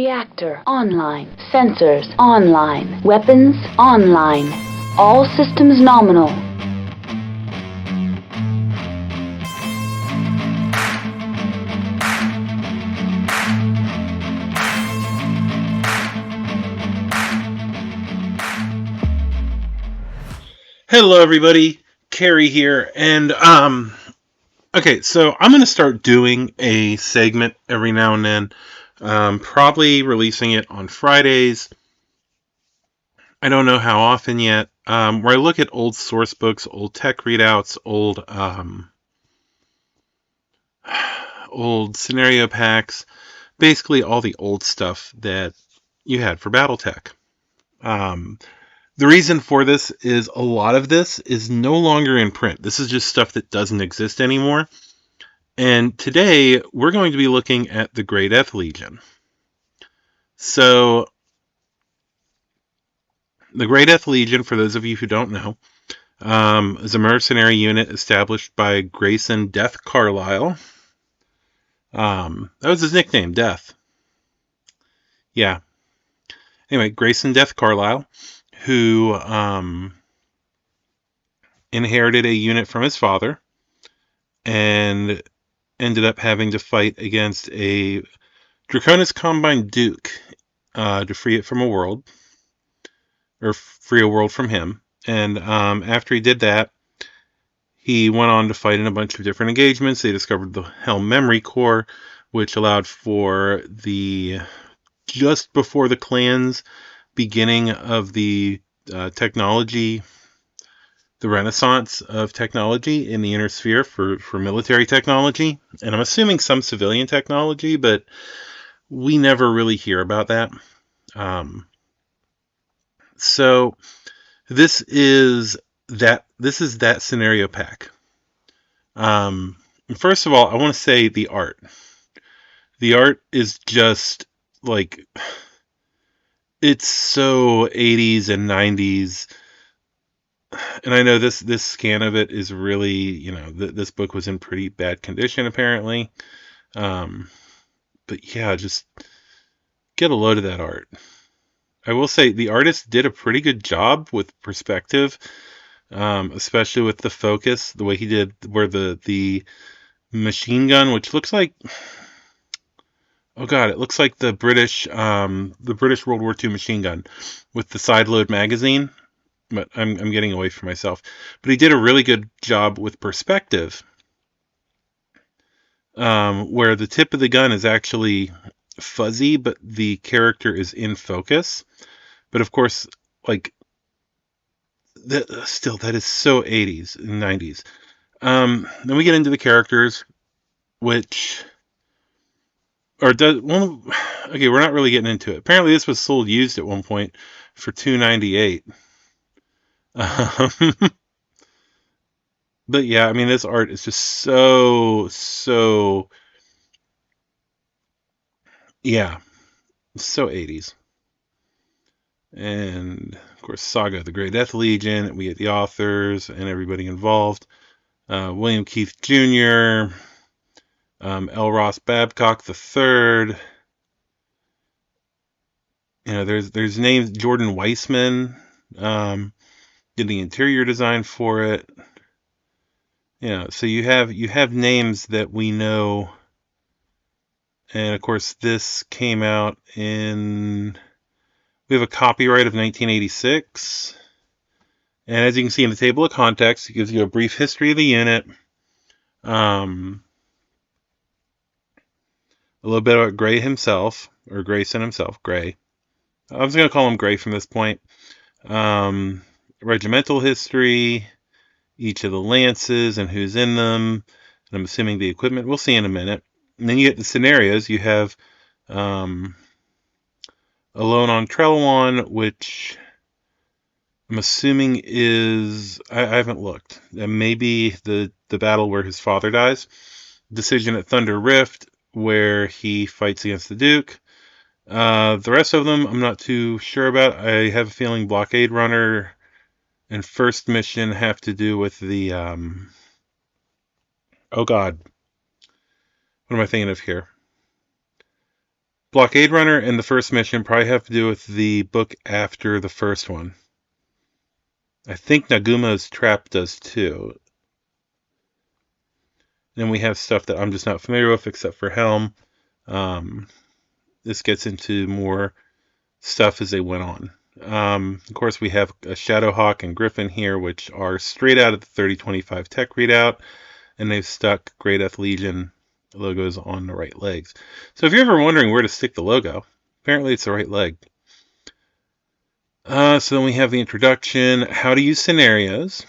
Reactor online. Sensors online. Weapons online. All systems nominal. Hello everybody, Carrie here, and okay, so I'm going to start doing a segment every now and then, probably releasing it on Fridays. I don't know how often yet, where I look at old source books, old tech readouts, old scenario packs, basically all the old stuff that you had for BattleTech. The reason for this is a lot of this is no longer in print. This is just stuff that doesn't exist anymore. And today we're going to be looking at the Grey Death Legion. So the Grey Death Legion, for those of you who don't know, is a mercenary unit established by Grayson Death Carlisle. That was his nickname, Death. Yeah. Anyway, Grayson Death Carlisle, who inherited a unit from his father and ended up having to fight against a Draconis Combine Duke to free it from a world, or free a world from him. And after he did that, he went on to fight in a bunch of different engagements. They discovered the Helm Memory Core, which allowed for just before the clan's beginning of the technology, the renaissance of technology in the inner sphere for military technology. And I'm assuming some civilian technology, but we never really hear about that. So this is that scenario pack. First of all, I want to say the art. The art is just like, it's so 80s and 90s. And I know this scan of it is really, this book was in pretty bad condition apparently. But yeah, just get a load of that art. I will say the artist did a pretty good job with perspective, especially with the focus, the way he did where the machine gun, which looks like, oh god, it looks like the British World War II machine gun with the side load magazine. But I'm getting away from myself. But he did a really good job with perspective, where the tip of the gun is actually fuzzy, but the character is in focus. But of course, like, that is so 80s and 90s. Then we get into the characters, which okay, we're not really getting into it. Apparently, this was sold used at one point for $2.98. But yeah, I mean, this art is just so yeah, so 80s. And of course, Saga of the Grey Death Legion. We get the authors and everybody involved. William Keith Jr., L. Ross Babcock III. There's names. Jordan Weissman did the interior design for it. So you have names that we know. And of course, this came out in, we have a copyright of 1986. And as you can see in the table of contents, it gives you a brief history of the unit. A little bit about Gray himself, or Grayson himself, Gray. I was going to call him Gray from this point. Regimental history, each of the lances and who's in them. And I'm assuming the equipment. We'll see in a minute. And then you get the scenarios. You have Alone on Trelawan, which I'm assuming is, I haven't looked. Maybe the battle where his father dies. Decision at Thunder Rift, where he fights against the Duke. The rest of them, I'm not too sure about. I have a feeling Blockade Runner and First Mission have to do with the, oh god, what am I thinking of here? Blockade Runner and the first mission probably have to do with the book after the first one. I think Nagumo's Trap does too. Then we have stuff that I'm just not familiar with except for Helm. This gets into more stuff as they went on. Of course, we have a Shadowhawk and Griffin here, which are straight out of the 3025 tech readout, and they've stuck Great Death Legion logos on the right legs. So if you're ever wondering where to stick the logo, apparently it's the right leg. So then we have the introduction, how to use scenarios.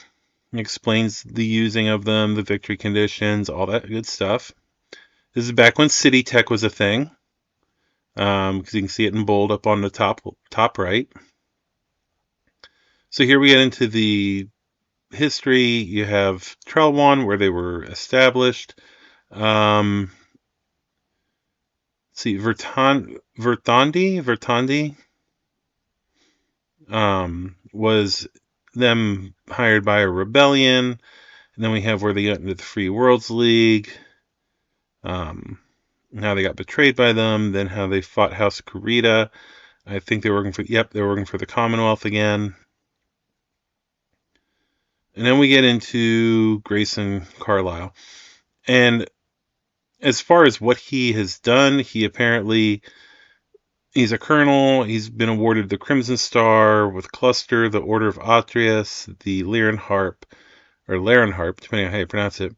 It explains the using of them, the victory conditions, all that good stuff. This is back when City Tech was a thing, because you can see it in bold up on the top right. So here we get into the history. You have Trelwan, where they were established. See, Vertandi was them hired by a rebellion. And then we have where they got into the Free Worlds League. How they got betrayed by them. Then how they fought House of Kurita. I think they were working for the Commonwealth again. And then we get into Grayson Carlisle. And as far as what he has done, he's a colonel. He's been awarded the Crimson Star with Cluster, the Order of Atreus, the Laren Harp, depending on how you pronounce it,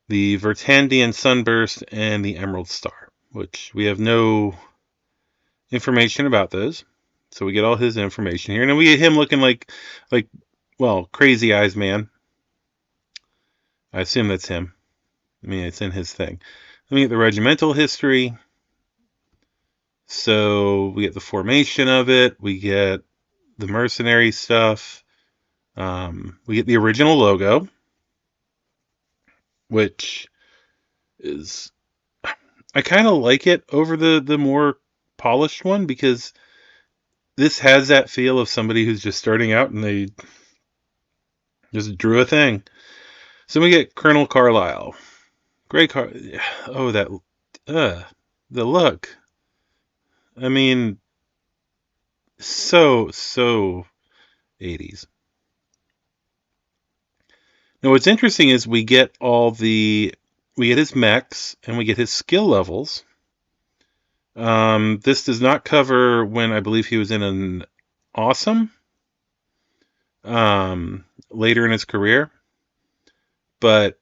the Vertandian Sunburst, and the Emerald Star, which we have no information about those. So we get all his information here. And then we get him looking like Crazy Eyes Man. I assume that's him. I mean, it's in his thing. Then we get the regimental history. So we get the formation of it. We get the mercenary stuff. We get the original logo, which is... I kind of like it over the more polished one, because this has that feel of somebody who's just starting out and they just drew a thing. So we get Colonel Carlisle. Oh, the look. I mean, so 80s. Now, what's interesting is we get his mechs and we get his skill levels. This does not cover when I believe he was in an Awesome later in his career, but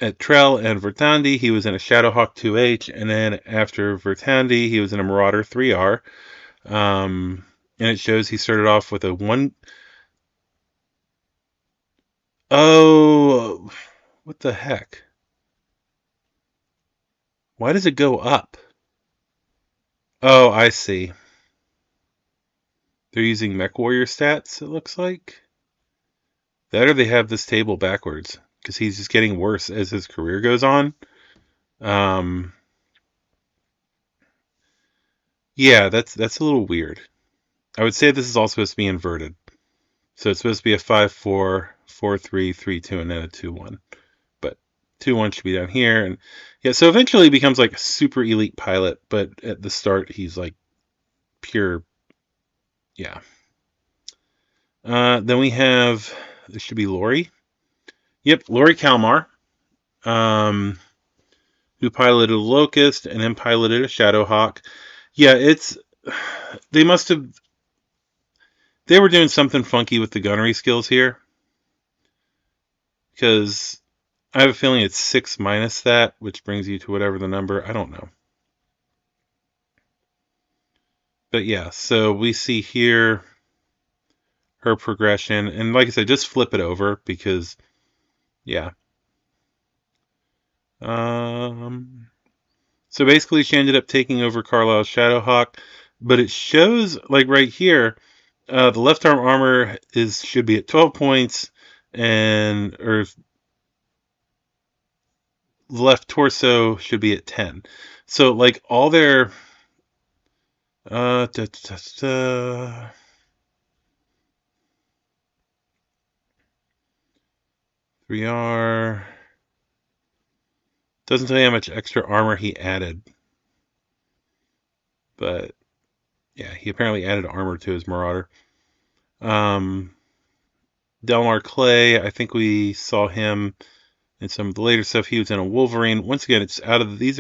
at Trell and Vertandi, he was in a Shadowhawk 2H, and then after Vertandi, he was in a Marauder 3R. And it shows he started off with a 1... Oh, what the heck? Why does it go up? Oh, I see. They're using MechWarrior stats, it looks like. That, or they have this table backwards, because he's just getting worse as his career goes on. Yeah, that's a little weird. I would say this is all supposed to be inverted. So it's supposed to be a 5-4, 4-3, 3-2, and then a 2-1. But 2-1 should be down here. And yeah, so eventually he becomes like a super elite pilot, but at the start he's like pure... Yeah. Then we have... This should be Lori. Yep, Lori Kalmar. Who piloted a Locust and then piloted a Shadowhawk. Yeah, they were doing something funky with the gunnery skills here, because I have a feeling it's 6 minus that, which brings you to whatever the number, I don't know. But yeah, so we see here her progression, and like I said, just flip it over, because yeah. So basically she ended up taking over Carlisle's Shadowhawk, but it shows, like right here, the left arm armor should be at 12 points, or the left torso should be at 10. So like all their 3R doesn't tell you how much extra armor he added. But yeah, he apparently added armor to his Marauder. Delmar Clay, I think we saw him in some of the later stuff. He was in a Wolverine. Once again, it's out of this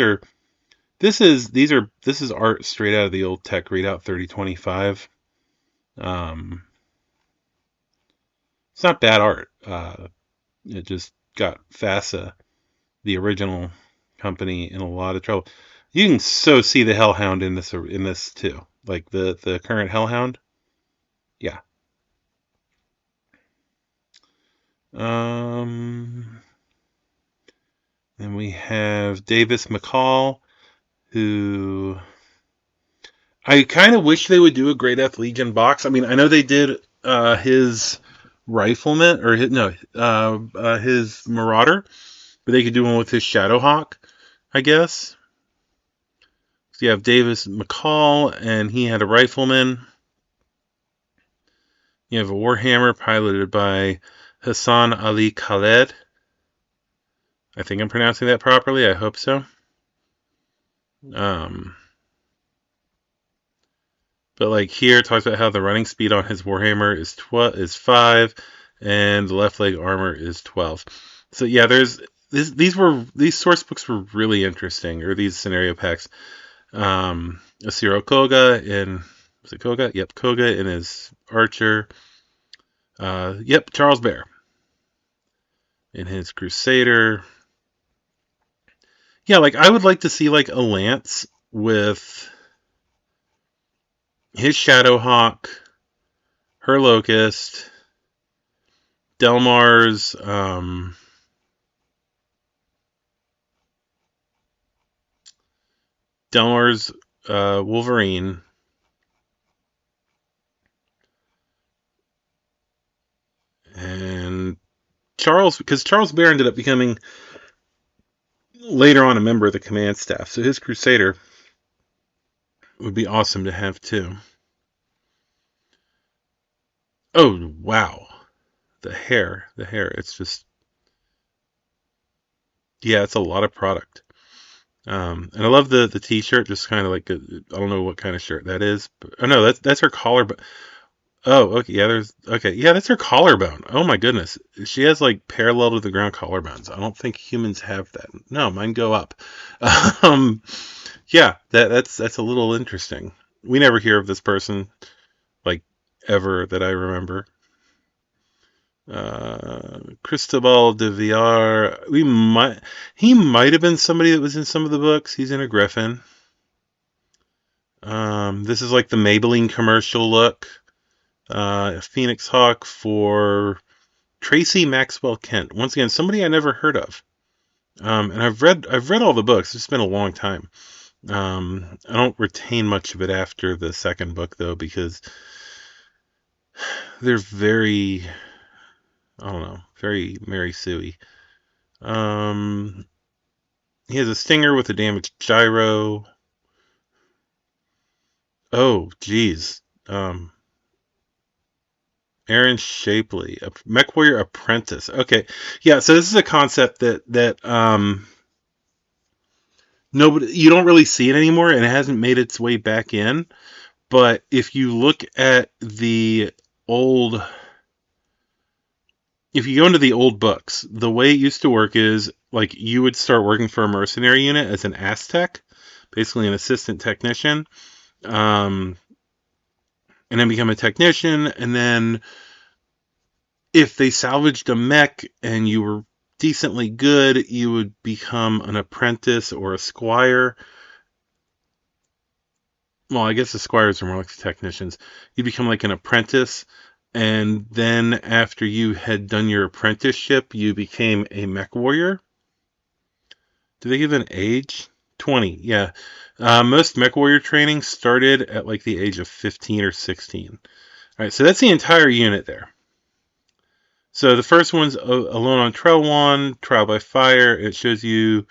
is art straight out of the old Tech readout 3025. It's not bad art. It just got FASA, the original company, in a lot of trouble. You can so see the Hellhound in this too, like the current Hellhound. Yeah. Then we have Davis McCall, who I kind of wish they would do a Great Death Legion box. I mean, I know they did his Rifleman, or his Marauder, but they could do one with his Shadowhawk, I guess. So you have Davis McCall, and he had a Rifleman. You have a Warhammer piloted by Hassan Ali Khaled. I think I'm pronouncing that properly. I hope so. But like here, it talks about how the running speed on his Warhammer is 5, and the left leg armor is 12. So yeah, these source books were really interesting, or these scenario packs. Asiro Koga was it Koga? Yep, Koga in his Archer. Yep, Charles Bear in his Crusader. Yeah, like I would like to see like a Lance with his Shadowhawk, her Locust, Delmar's Wolverine, and because Charles Bear ended up becoming later on a member of the command staff, so his Crusader would be awesome to have too. Oh wow, the hair, it's just, yeah, it's a lot of product. And I love the t-shirt, just kind of like I don't know what kind of shirt that is, but oh no, that's her collar. But oh, okay, yeah, that's her collarbone. Oh my goodness, she has like parallel to the ground collarbones. I don't think humans have that. No, mine go up. Yeah, that's a little interesting. We never hear of this person, like, ever that I remember. Cristobal de Villar. He might have been somebody that was in some of the books. He's in a Griffin. This is like the Maybelline commercial look. A Phoenix Hawk for Tracy Maxwell Kent. Once again, somebody I never heard of. And I've read all the books. It's been a long time. I don't retain much of it after the second book though, because they're very, I don't know, very Mary Sue-y. He has a Stinger with a damaged gyro. Oh, geez. Aaron Shapley, a MechWarrior Apprentice. Okay, yeah. So this is a concept that nobody, you don't really see it anymore, and it hasn't made its way back in. But if you look at the old, if you go into the old books, the way it used to work is like you would start working for a mercenary unit as an Aztec, basically an assistant technician, and then become a technician, and then if they salvaged a mech and you were decently good, you would become an apprentice or a squire. Well, I guess the squires are more like the technicians. You become like an apprentice, and then after you had done your apprenticeship, you became a mech warrior. Do they give an age? 20, yeah. Most mech warrior training started at like the age of 15 or 16. All right, so that's the entire unit there. So the first one's Alone on Trail Trial by Fire. It shows you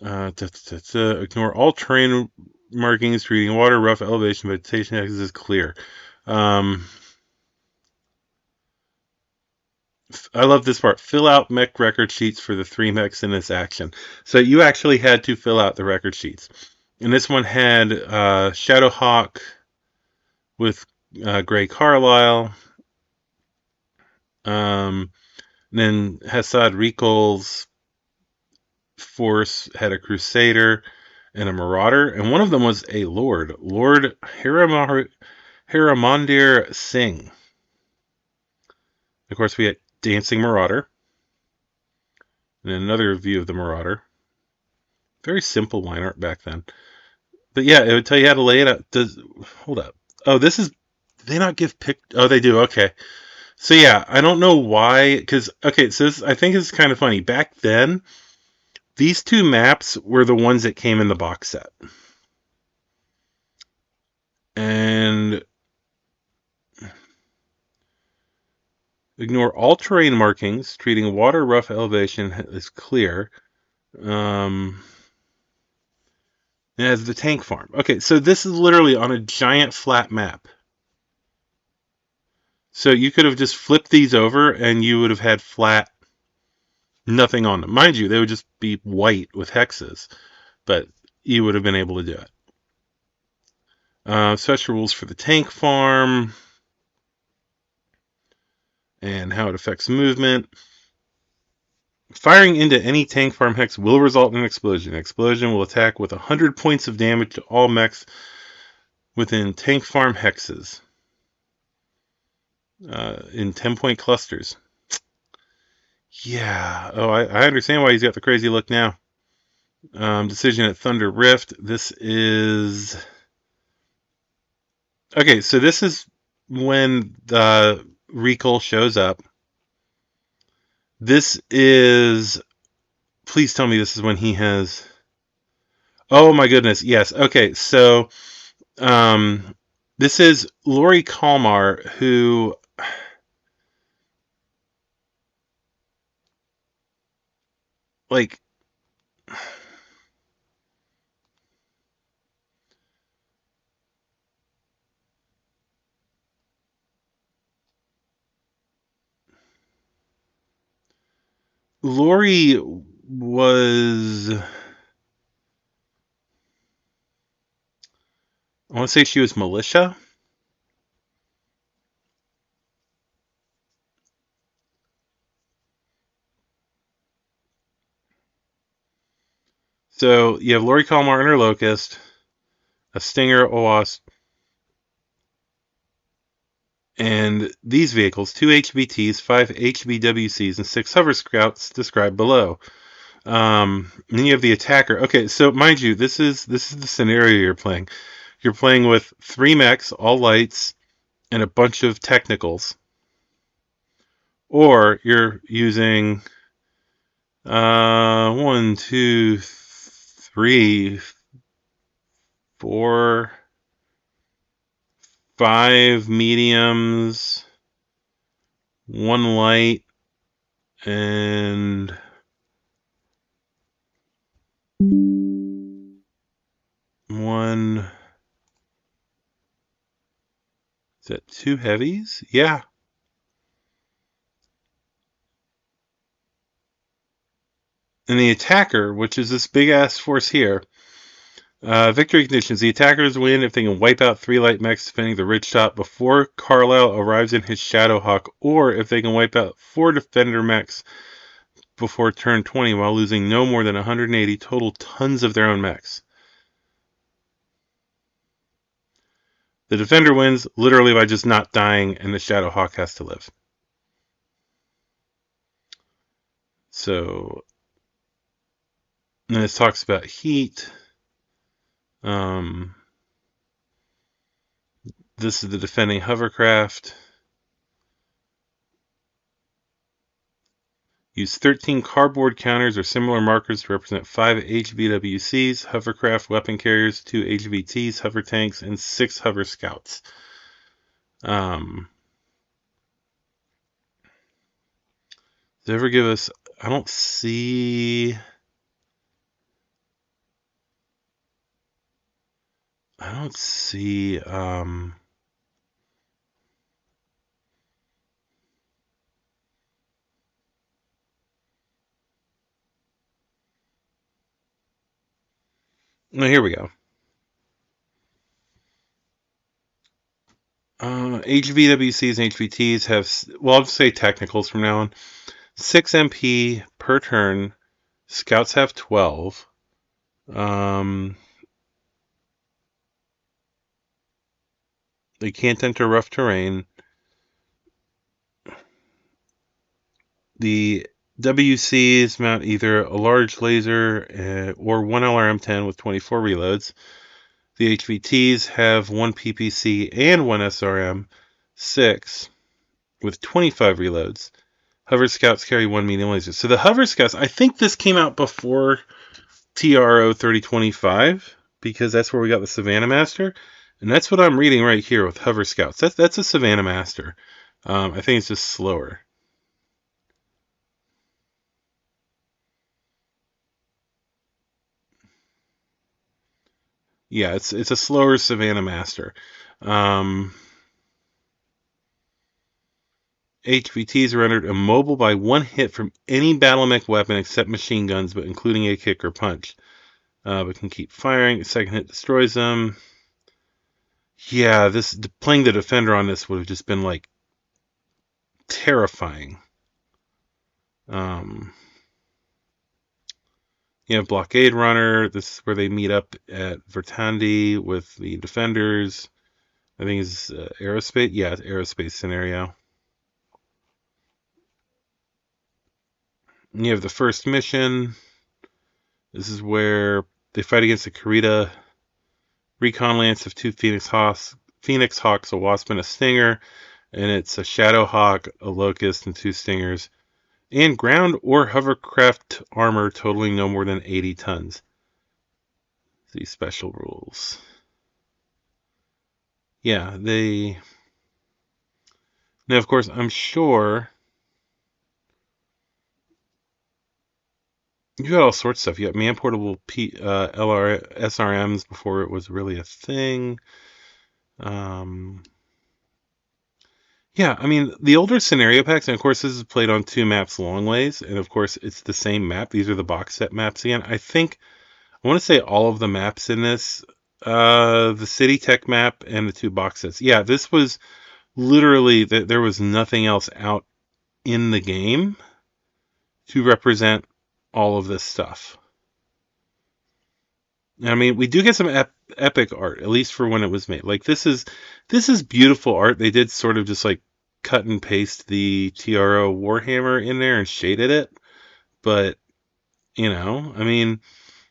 ignore all terrain markings, reading water, rough elevation, vegetation, access is clear. I love this part. Fill out mech record sheets for the 3 mechs in this action. So you actually had to fill out the record sheets. And this one had Shadowhawk with Gray Carlisle. Then Hassad Rikol's force had a Crusader and a Marauder, and one of them was a Lord Hiramandir Singh. Of course, we had Dancing Marauder, and another view of the Marauder. Very simple line art back then. But yeah, it would tell you how to lay it out. Hold up. Oh, this is... Did they not give pic... Oh, they do. Okay. So yeah, I don't know why... Because, okay, so I think it's kind of funny. Back then, these two maps were the ones that came in the box set. And ignore all terrain markings, treating water rough elevation as clear. As the tank farm. Okay, so this is literally on a giant flat map. So you could have just flipped these over and you would have had flat, nothing on them. Mind you, they would just be white with hexes, but you would have been able to do it. Such rules for the tank farm and how it affects movement. Firing into any tank farm hex will result in an explosion. An explosion will attack with 100 points of damage to all mechs within tank farm hexes in 10-point clusters. Yeah. Oh, I understand why he's got the crazy look now. Decision at Thunder Rift. This is... Okay, so this is when the Recall shows up. This is... Please tell me this is when he has... Oh my goodness, yes. Okay, so... this is Lori Kalmar, who... Like... Lori was... I want to say she was militia. So you have Lori Kalmar and her Locust, a Stinger, a Wasp, and these vehicles, 2 HBTs, 5 HBWCs, and 6 Hover Scouts described below. Then you have the Attacker. Okay, so mind you, this is the scenario you're playing. You're playing with 3 mechs, all lights, and a bunch of technicals. Or you're using 1, 2, 3, 4, 5 mediums, 1 light, and 1... Is that 2 heavies? Yeah. And the Attacker, which is this big-ass force here, victory conditions. The attackers win if they can wipe out 3 light mechs defending the ridge top before Carlisle arrives in his Shadowhawk, or if they can wipe out 4 defender mechs before turn 20 while losing no more than 180 total tons of their own mechs. The defender wins literally by just not dying, and the Shadowhawk has to live. So, then it talks about heat. This is the defending hovercraft. Use 13 cardboard counters or similar markers to represent 5 HBWCs, hovercraft weapon carriers, 2 HVTs, hover tanks, and 6 hover scouts. Does it ever give us... I don't see... No, here we go. HVWCs and HVTs have, well, I'll just say technicals from now on. 6 MP per turn. Scouts have 12. They can't enter rough terrain. The WCs mount either a large laser or one LRM-10 with 24 reloads. The HVTs have one PPC and one SRM-6 with 25 reloads. Hover Scouts carry one medium laser. So the Hover Scouts, I think this came out before TRO 3025 because that's where we got the Savannah Master. And that's what I'm reading right here with Hover Scouts. That's a Savannah Master. I think it's just slower. Yeah, it's a slower Savannah Master. HVTs are rendered immobile by one hit from any battle mech weapon except machine guns, but including a kick or punch. But can keep firing. A second hit destroys them. Yeah, playing the defender on this would have just been like terrifying. You have Blockade Runner. This is where they meet up at Vertandi with the defenders. I think it's aerospace. Yeah, it's aerospace scenario. And you have the first mission. This is where they fight against the Kurita Recon Lance of 2 Phoenix Hawks, a Wasp, and a Stinger. And it's a Shadow Hawk, a Locust, and 2 Stingers. And ground or hovercraft armor totaling no more than 80 tons. These special rules. Yeah, they... Now, of course, I'm sure you got all sorts of stuff. You got man-portable SRMs before it was really a thing. Yeah, I mean, the older scenario packs, and of course this is played on 2 maps long ways, and of course it's the same map. These are the box set maps again. I want to say all of the maps in this, the City Tech map and the 2 box sets. Yeah, this was literally, there was nothing else out in the game to represent all of this stuff. I mean, we do get some epic art, at least for when it was made. Like this is beautiful art. They did sort of just like cut and paste the TRO Warhammer in there and shaded it, but I mean,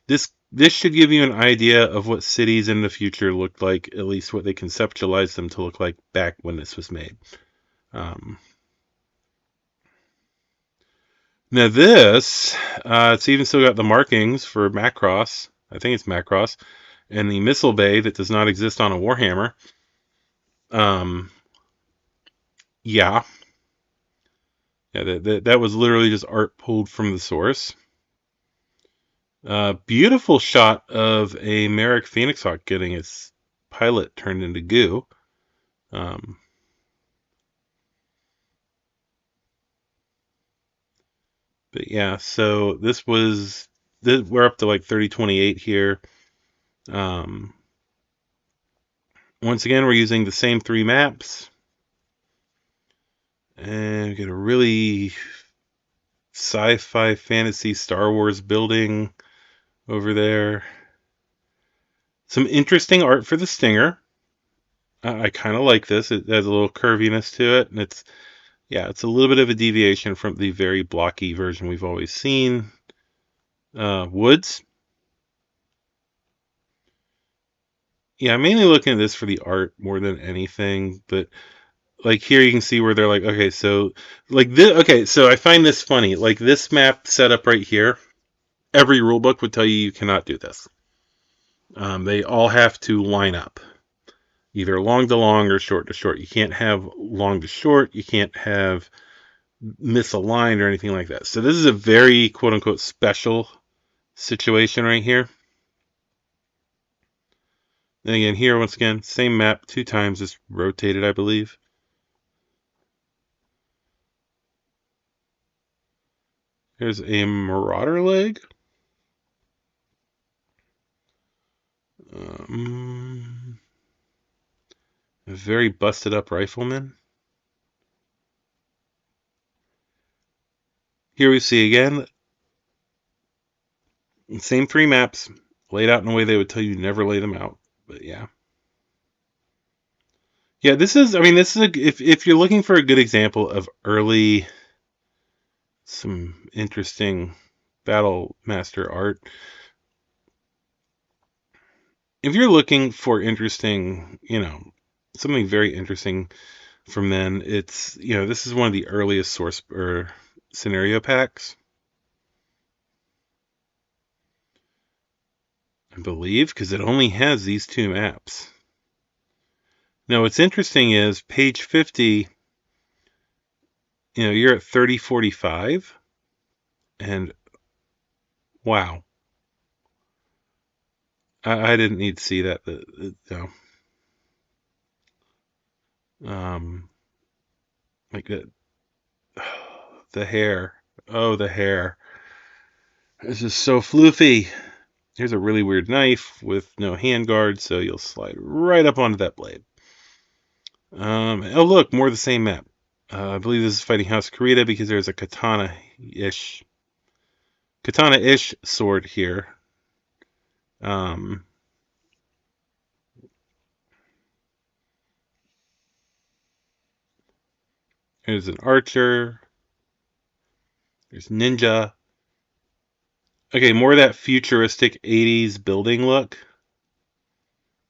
this should give you an idea of what cities in the future looked like, at least what they conceptualized them to look like back when this was made. Now this, it's even still got the markings for Macross. I think it's Macross. And the missile bay that does not exist on a Warhammer. Yeah. Yeah, that was literally just art pulled from the source. Beautiful shot of a Merrick Phoenix Hawk getting its pilot turned into goo. But yeah, so we're up to like 3028 here. Once again, we're using the same 3 maps. And we get a really sci-fi fantasy Star Wars building over there. Some interesting art for the Stinger. I kind of like this. It has a little curviness to it, and it's a little bit of a deviation from the very blocky version we've always seen. Woods. Yeah, I'm mainly looking at this for the art more than anything, but like here you can see where they're like, okay, so like this, okay, so I find this funny. Like this map setup right here, every rulebook would tell you cannot do this. They all have to line up, either long to long or short to short. You can't have long to short. You can't have misaligned or anything like that. So this is a very quote unquote special situation right here. And again, here, once again, same map 2 times, just rotated, I believe. Here's a Marauder leg. A very busted up rifleman. Here we see again, same 3 maps, laid out in a way they would tell you never lay them out. But yeah. Yeah, this is if you're looking for a good example of early, some interesting Battle Master art. If you're looking for interesting, something very interesting from then, it's, this is one of the earliest source or scenario packs, I believe, because it only has these 2 maps. Now, what's interesting is page 50, you're at 3045, and wow. I didn't need to see that. Like that. The hair. Oh, the hair. It's just so floofy. Here's a really weird knife with no handguard, so you'll slide right up onto that blade. Oh, look, more of the same map. I believe this is Fighting House Kurita because there's a katana-ish sword here. There's an archer. There's ninja. Okay, more of that futuristic 80s building look.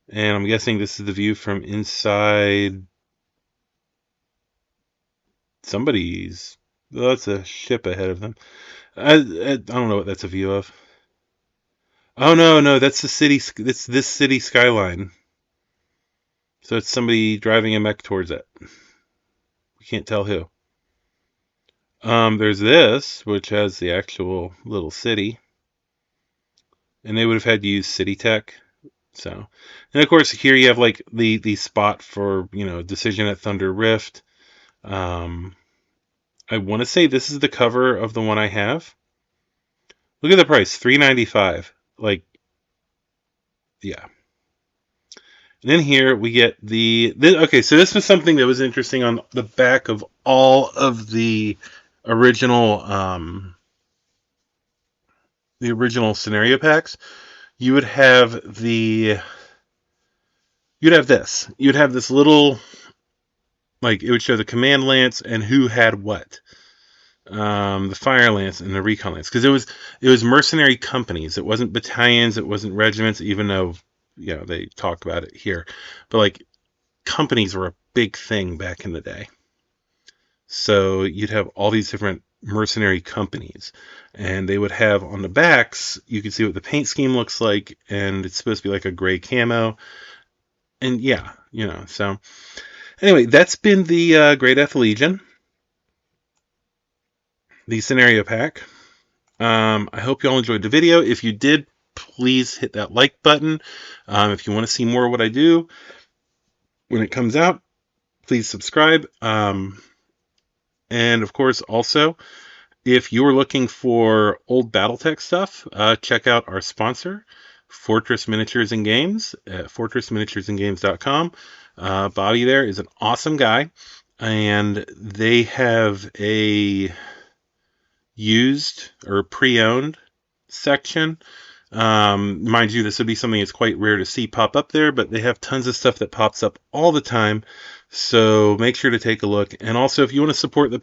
And I'm guessing this is the view from inside somebody's. Oh, that's a ship ahead of them. I don't know what that's a view of. Oh, no, that's the city. It's this city skyline. So it's somebody driving a mech towards it. We can't tell who. There's this, which has the actual little city. And they would have had to use City Tech. So, and of course, here you have like the spot for, Decision at Thunder Rift. I want to say this is the cover of the one I have. Look at the price, $3.95. Like, yeah. And then here we get okay, so this was something that was interesting on the back of all of the original scenario packs. You would have this. You'd have this little, like, it would show the command lance and who had what. The fire lance and the recon lance, because it was mercenary companies. It wasn't battalions. It wasn't regiments, even though they talk about it here. But like, companies were a big thing back in the day. So you'd have all these different mercenary companies, and they would have on the backs, you can see what the paint scheme looks like, and it's supposed to be like a gray camo. And yeah, so anyway, that's been the Great Death Legion, the scenario pack. I hope you all enjoyed the video. If you did, please hit that like button. If you want to see more of what I do when it comes out, please subscribe. And of course, also, if you're looking for old BattleTech stuff, check out our sponsor, Fortress Miniatures and Games, at fortressminiaturesandgames.com. Bobby there is an awesome guy, and they have a used or pre-owned section. Mind you, this would be something that's quite rare to see pop up there, but they have tons of stuff that pops up all the time. So make sure to take a look. And also, if you want to support the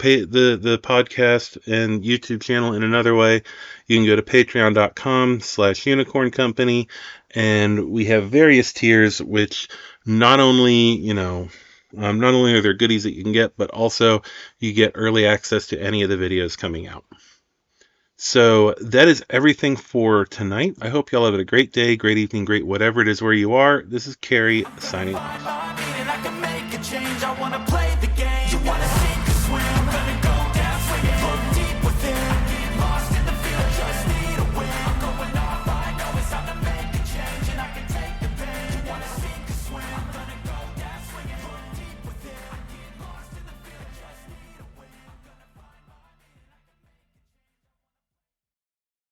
podcast and YouTube channel in another way, you can go to patreon.com/unicorn company. And we have various tiers, which not only, not only are there goodies that you can get, but also you get early access to any of the videos coming out. So that is everything for tonight. I hope y'all have a great day, great evening, great whatever it is where you are. This is Carrie signing off.